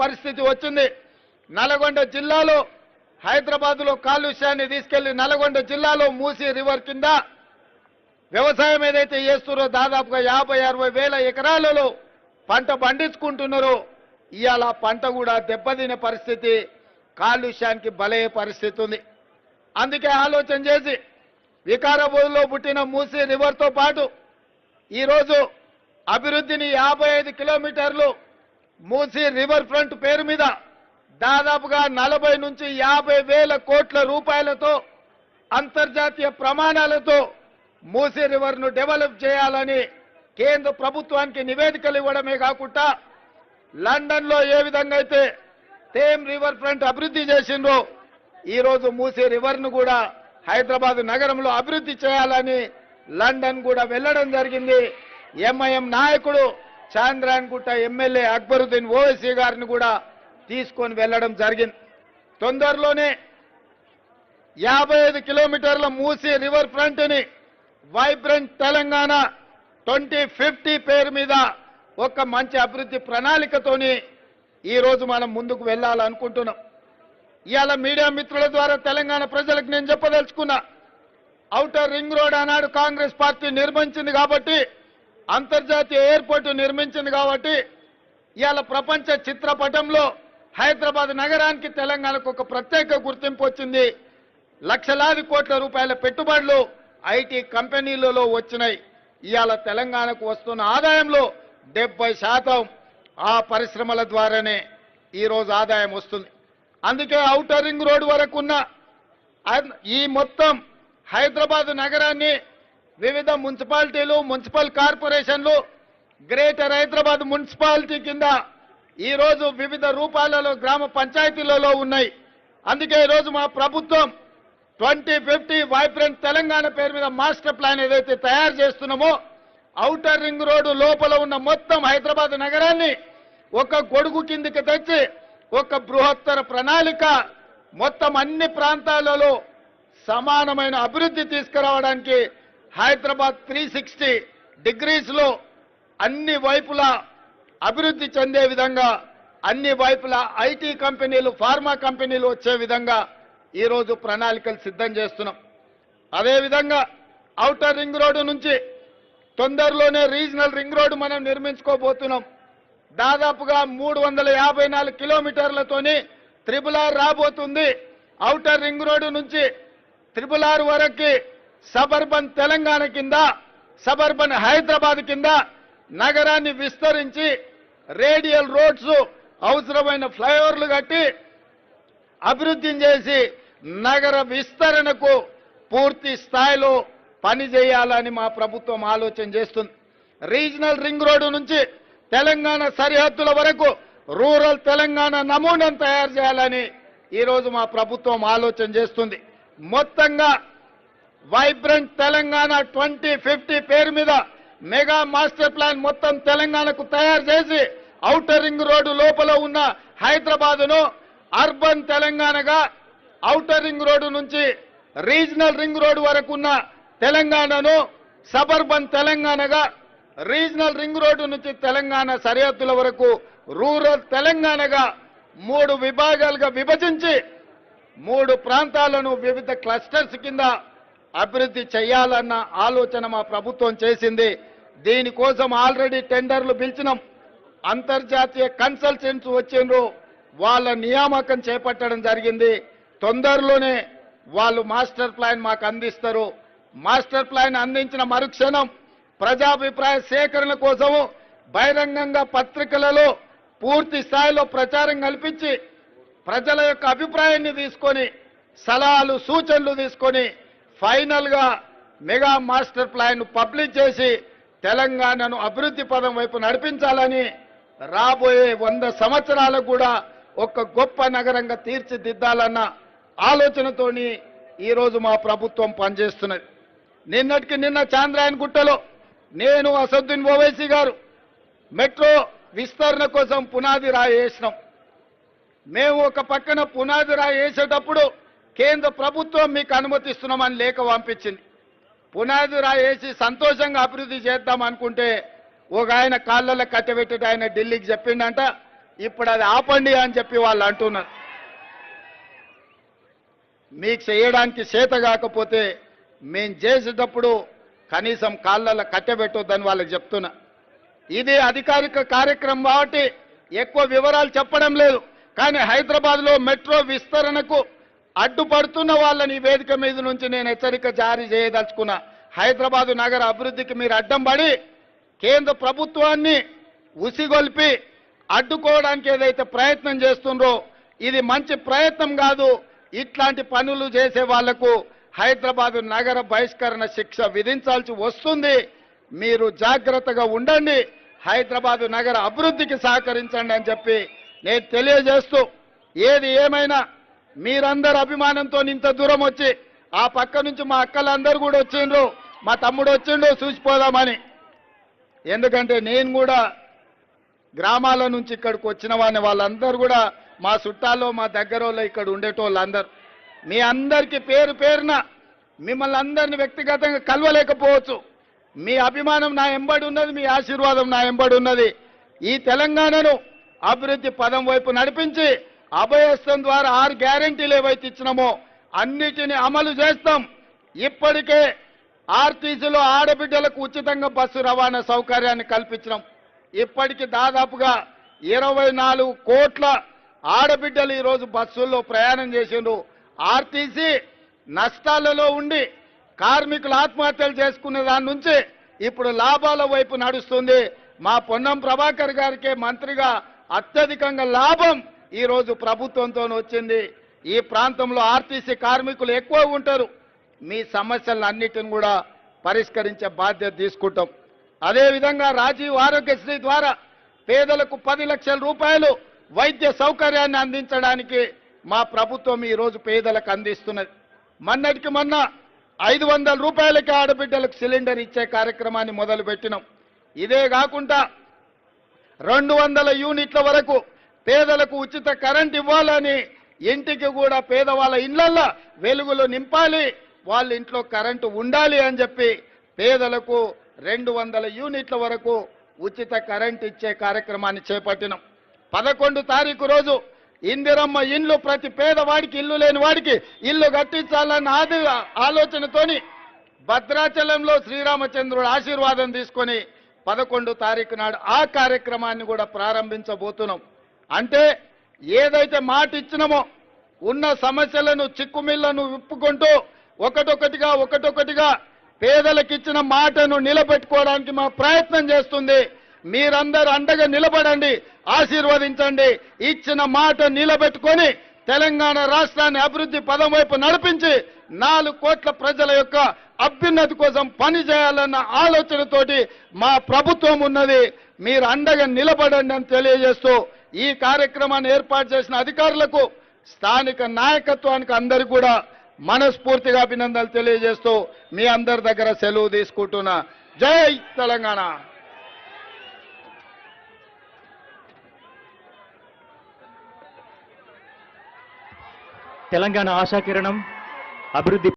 పరిస్థితి వచ్చింది. నల్గొండ జిల్లాలో హైదరాబాద్లో కాలుష్యాన్ని తీసుకెళ్లి నల్గొండ జిల్లాలో మూసీ రివర్ కింద వ్యవసాయం ఏదైతే చేస్తున్నారో దాదాపుగా 50-60 వేల ఎకరాలలో పంట పండించుకుంటున్నారో ఇవాళ పంట కూడా దెబ్బతినే పరిస్థితి, కాలుష్యానికి బలయ్యే పరిస్థితి ఉంది. అందుకే ఆలోచన చేసి వికారాబాద్లో పుట్టిన మూసీ రివర్తో పాటు ఈరోజు అభివృద్ధిని 55 కిలోమీటర్లు మూసీ రివర్ ఫ్రంట్ పేరు మీద దాదాపుగా 40 నుంచి 50 వేల కోట్ల రూపాయలతో అంతర్జాతీయ ప్రమాణాలతో మూసీ రివర్ను డెవలప్ చేయాలని కేంద్ర ప్రభుత్వానికి నివేదికలు ఇవ్వడమే కాకుండా లండన్లో ఏ విధంగా అయితే థేమ్ రివర్ ఫ్రంట్ అభివృద్ధి చేసిండ్రో ఈరోజు మూసీ రివర్ను కూడా హైదరాబాద్ నగరంలో అభివృద్ధి చేయాలని లండన్ కూడా వెళ్లడం జరిగింది. ఎంఐఎం నాయకుడు చాంద్రాయణగుట్ట ఎమ్మెల్యే అక్బరుద్దీన్ ఓవైసీ గారిని కూడా తీసుకొని వెళ్లడం జరిగింది. తొందరలోనే 55 కిలోమీటర్ల మూసీ రివర్ ఫ్రంట్ ని వైబ్రెంట్ తెలంగాణ 2050 పేరు మీద ఒక మంచి అభివృద్ధి ప్రణాళికతోని ఈరోజు మనం ముందుకు వెళ్లాలనుకుంటున్నాం. ఇవాళ మీడియా మిత్రుల ద్వారా తెలంగాణ ప్రజలకు నేను చెప్పదలుచుకున్నా, ఔటర్ రింగ్ రోడ్ ఆనాడు కాంగ్రెస్ పార్టీ నిర్మించింది కాబట్టి, అంతర్జాతీయ ఎయిర్పోర్టు నిర్మించింది కాబట్టి ఇవాళ ప్రపంచ చిత్రపటంలో హైదరాబాద్ నగరానికి తెలంగాణకు ఒక ప్రత్యేక గుర్తింపు వచ్చింది. లక్షలాది కోట్ల రూపాయల పెట్టుబడులు ఐటీ కంపెనీలలో వచ్చినాయి. ఇవాళ తెలంగాణకు వస్తున్న ఆదాయంలో 70% ఆ పరిశ్రమల ద్వారానే ఈరోజు ఆదాయం వస్తుంది. అందుకే ఔటర్ రింగ్ రోడ్ వరకు ఉన్న ఈ మొత్తం హైదరాబాద్ నగరాన్ని వివిధ మున్సిపాలిటీలు, మున్సిపల్ కార్పొరేషన్లు, గ్రేటర్ హైదరాబాద్ మున్సిపాలిటీ కింద ఈరోజు వివిధ రూపాలలో గ్రామ పంచాయతీలలో ఉన్నాయి. అందుకే ఈరోజు మా ప్రభుత్వం 2050 వైబ్రెంట్ తెలంగాణ పేరు మీద మాస్టర్ ప్లాన్ ఏదైతే తయారు చేస్తున్నామో ఔటర్ రింగ్ రోడ్డు లోపల ఉన్న మొత్తం హైదరాబాద్ నగరాన్ని ఒక గొడుగు కిందికి తెచ్చి ఒక బృహత్తర ప్రణాళిక మొత్తం అన్ని ప్రాంతాలలో సమానమైన అభివృద్ధి తీసుకురావడానికి హైదరాబాద్ 360 డిగ్రీస్లో అన్ని వైపులా అభివృద్ధి చెందే విధంగా, అన్ని వైపులా ఐటీ కంపెనీలు, ఫార్మా కంపెనీలు వచ్చే విధంగా ఈరోజు ప్రణాళికలు సిద్ధం చేస్తున్నాం. అదేవిధంగా ఔటర్ రింగ్ రోడ్డు నుంచి తొందరలోనే రీజనల్ రింగ్ రోడ్డు మనం నిర్మించుకోబోతున్నాం. దాదాపుగా 354 కిలోమీటర్లతోని RRR రాబోతుంది. ఔటర్ రింగ్ రోడ్డు నుంచి RRR వరకు సబర్బన్ తెలంగాణ కింద, సబర్బన్ హైదరాబాద్ కింద నగరాన్ని విస్తరించి రేడియల్ రోడ్స్, అవసరమైన ఫ్లైఓవర్లు కట్టి అభివృద్ధి చేసి నగర విస్తరణకు పూర్తి స్థాయిలో పని చేయాలని మా ప్రభుత్వం ఆలోచన చేస్తుంది. రీజనల్ రింగ్ రోడ్డు నుంచి తెలంగాణ సరిహద్దుల వరకు రూరల్ తెలంగాణ నమూనాను తయారు చేయాలని ఈరోజు మా ప్రభుత్వం ఆలోచన చేస్తుంది. మొత్తంగా వైబ్రెంట్ తెలంగాణ 2050 పేరు మీద మెగా మాస్టర్ ప్లాన్ మొత్తం తెలంగాణకు తయారు చేసి ఔటర్ రింగ్ రోడ్డు లోపల ఉన్న హైదరాబాదును అర్బన్ తెలంగాణగా, ఔటర్ రింగ్ రోడ్డు నుంచి రీజనల్ రింగ్ రోడ్డు వరకు ఉన్న తెలంగాణను సబర్బన్ తెలంగాణగా, రీజనల్ రింగ్ రోడ్డు నుంచి తెలంగాణ సరిహద్దుల వరకు రూరల్ తెలంగాణగా 3 విభాగాలుగా విభజించి 3 ప్రాంతాలను వివిధ క్లస్టర్స్ కింద అభివృద్ధి చేయాలన్న ఆలోచన మా ప్రభుత్వం చేసింది. దీనికోసం ఆల్రెడీ టెండర్లు పిలిచినాం. అంతర్జాతీయ కన్సల్టెంట్స్ వచ్చిండ్రు, వాళ్ళ నియామకం చేపట్టడం జరిగింది. తొందరలోనే వాళ్ళు మాస్టర్ ప్లాన్ మాకు అందిస్తారు. మాస్టర్ ప్లాన్ అందించిన మరుక్షణం ప్రజాభిప్రాయ సేకరణ కోసము బహిరంగంగా పత్రికలలో పూర్తి స్థాయిలో ప్రచారం కల్పించి ప్రజల యొక్క అభిప్రాయాన్ని తీసుకొని సలహాలు, సూచనలు తీసుకొని ఫైనల్ గా మెగా మాస్టర్ ప్లాన్ పబ్లిష్ చేసి తెలంగాణను అభివృద్ధి పదం వైపు నడిపించాలని, రాబోయే 100 సంవత్సరాలకు కూడా ఒక గొప్ప నగరంగా తీర్చిదిద్దాలన్న ఆలోచనతోని ఈరోజు మా ప్రభుత్వం పనిచేస్తున్నది. నిన్నటికి నిన్న చాంద్రాయణగుట్టలో నేను, అసదుద్దీన్ ఓవైసీ గారు మెట్రో విస్తరణ కోసం పునాది రాయి వేసినాం. మేము ఒక పక్కన పునాది రాయి వేసేటప్పుడు కేంద్ర ప్రభుత్వం మీకు అనుమతిస్తున్నామని లేఖ పంపించింది. పునాది రాయి వేసి సంతోషంగా అభివృద్ధి చేద్దాం అనుకుంటే ఒక ఆయన కాళ్ళలో కట్టబెట్టి ఆయన ఢిల్లీకి చెప్పిండంట, ఇప్పుడు అది ఆపండి అని చెప్పి వాళ్ళు అంటున్నారు. మీకు చేయడానికి చేత కాకపోతే మేం చేసేటప్పుడు కనీసం కాళ్ళల్లో కట్టెబెట్టొద్దని వాళ్ళకి చెప్తున్నా. ఇది అధికారిక కార్యక్రమం కాబట్టి ఎక్కువ వివరాలు చెప్పడం లేదు. కానీ హైదరాబాద్లో మెట్రో విస్తరణకు అడ్డుపడుతున్న వాళ్ళని ఈ వేదిక మీద నుంచి నేను హెచ్చరిక జారీ చేయదలుచుకున్నా. హైదరాబాదు నగర అభివృద్ధికి మీరు అడ్డం పడి కేంద్ర ప్రభుత్వాన్ని ఉసిగొల్పి అడ్డుకోవడానికి ఏదైతే ప్రయత్నం చేస్తుండ్రో ఇది మంచి ప్రయత్నం కాదు. ఇట్లాంటి పనులు చేసే వాళ్లకు హైదరాబాదు నగర బహిష్కరణ శిక్ష విధించాల్సి వస్తుంది. మీరు జాగ్రత్తగా ఉండండి, హైదరాబాదు నగర అభివృద్ధికి సహకరించండి అని చెప్పి నేను తెలియజేస్తూ, ఏది ఏమైనా మీరందరూ అభిమానంతో ఇంత దూరం వచ్చి ఆ పక్క నుంచి మా అక్కలందరూ కూడా వచ్చిండ్రు, మా తమ్ముడు వచ్చిండు చూసిపోదామని. ఎందుకంటే నేను కూడా గ్రామాల నుంచి ఇక్కడికి వచ్చిన వాడిని, వాళ్ళందరూ కూడా మా చుట్టాల్లో మా దగ్గరలో ఇక్కడ ఉండేటోళ్ళందరూ. మీ అందరికీ పేరు పేరున మిమ్మల్ని అందరిని వ్యక్తిగతంగా కలవలేకపోవచ్చు. మీ అభిమానం నా ఎంబడి ఉన్నది, మీ ఆశీర్వాదం నా ఎంబడి ఉన్నది. ఈ తెలంగాణను అభివృద్ధి పదం వైపు నడిపించి అభయస్థం ద్వారా 6 గ్యారెంటీలు ఏవైతే ఇచ్చినామో అన్నిటిని అమలు చేస్తాం. ఇప్పటికే ఆర్టీసీలో ఆడబిడ్డలకు ఉచితంగా బస్సు రవాణా సౌకర్యాన్ని కల్పించినాం. ఇప్పటికి దాదాపుగా 24 కోట్ల ఆడబిడ్డలు ఈరోజు బస్సుల్లో ప్రయాణం చేసిండ్రు. ఆర్టీసీ నష్టాలలో ఉండి కార్మికులు ఆత్మహత్యలు చేసుకునే దాని నుంచి ఇప్పుడు లాభాల వైపు నడుస్తుంది. మా పొన్నం ప్రభాకర్ గారికే మంత్రిగా అత్యధికంగా లాభం ఈరోజు ప్రభుత్వంతో వచ్చింది. ఈ ప్రాంతంలో ఆర్టీసీ కార్మికులు ఎక్కువ ఉంటారు. మీ సమస్యలన్నిటిని కూడా పరిష్కరించే బాధ్యత తీసుకుంటాం. అదేవిధంగా రాజీవ్ ఆరోగ్యశ్రీ ద్వారా పేదలకు 10 లక్షల రూపాయలు వైద్య సౌకర్యాన్ని అందించడానికి మా ప్రభుత్వం ఈరోజు పేదలకు అందిస్తున్నది. మొన్నటికి మొన్న 500 రూపాయలకి ఆడబిడ్డలకు సిలిండర్ ఇచ్చే కార్యక్రమాన్ని మొదలుపెట్టినాం. ఇదే కాకుండా 200 యూనిట్ల వరకు పేదలకు ఉచిత కరెంట్ ఇవ్వాలని, ఇంటికి కూడా పేదవాళ్ళ ఇళ్లల్లో వెలుగులు నింపాలి, వాళ్ళ ఇంట్లో కరెంటు ఉండాలి అని చెప్పి పేదలకు 200 యూనిట్ల వరకు ఉచిత కరెంట్ ఇచ్చే కార్యక్రమాన్ని చేపట్టినాం. 11 తారీఖు రోజు ఇందిరమ్మ ఇండ్లు ప్రతి పేదవాడికి, ఇల్లు లేని వాడికి ఇల్లు కట్టించాలన్న ఆలోచనతోని భద్రాచలంలో శ్రీరామచంద్రుడు ఆశీర్వాదం తీసుకొని 11 తారీఖు నాడు ఆ కార్యక్రమాన్ని కూడా ప్రారంభించబోతున్నాం. అంటే ఏదైతే మాట ఇచ్చినామో ఉన్న సమస్యలను చిక్కుమిళ్లను విప్పుకుంటూ ఒకటొకటిగా పేదలకు ఇచ్చిన మాటను నిలబెట్టుకోవడానికి మా ప్రయత్నం చేస్తుంది. మీరందరూ అండగా నిలబడండి, ఆశీర్వదించండి. ఇచ్చిన మాట నిలబెట్టుకొని తెలంగాణ రాష్ట్రాన్ని అభివృద్ధి పదం వైపు నడిపించి 4 కోట్ల ప్రజల యొక్క అభ్యున్నతి కోసం పనిచేయాలన్న ఆలోచనతోటి మా ప్రభుత్వం ఉన్నది. మీరు అండగా నిలబడండి అని తెలియజేస్తూ ఈ కార్యక్రమాన్ని ఏర్పాటు చేసిన అధికారులకు, స్థానిక నాయకత్వానికి అందరికీ కూడా మనస్ఫూర్తిగా అభినందనలు తెలియజేస్తూ మీ అందరి దగ్గర సెలవు తీసుకుంటున్నా. జై తెలంగాణ. తెలంగాణ ఆశాకిరణం అభివృద్ధి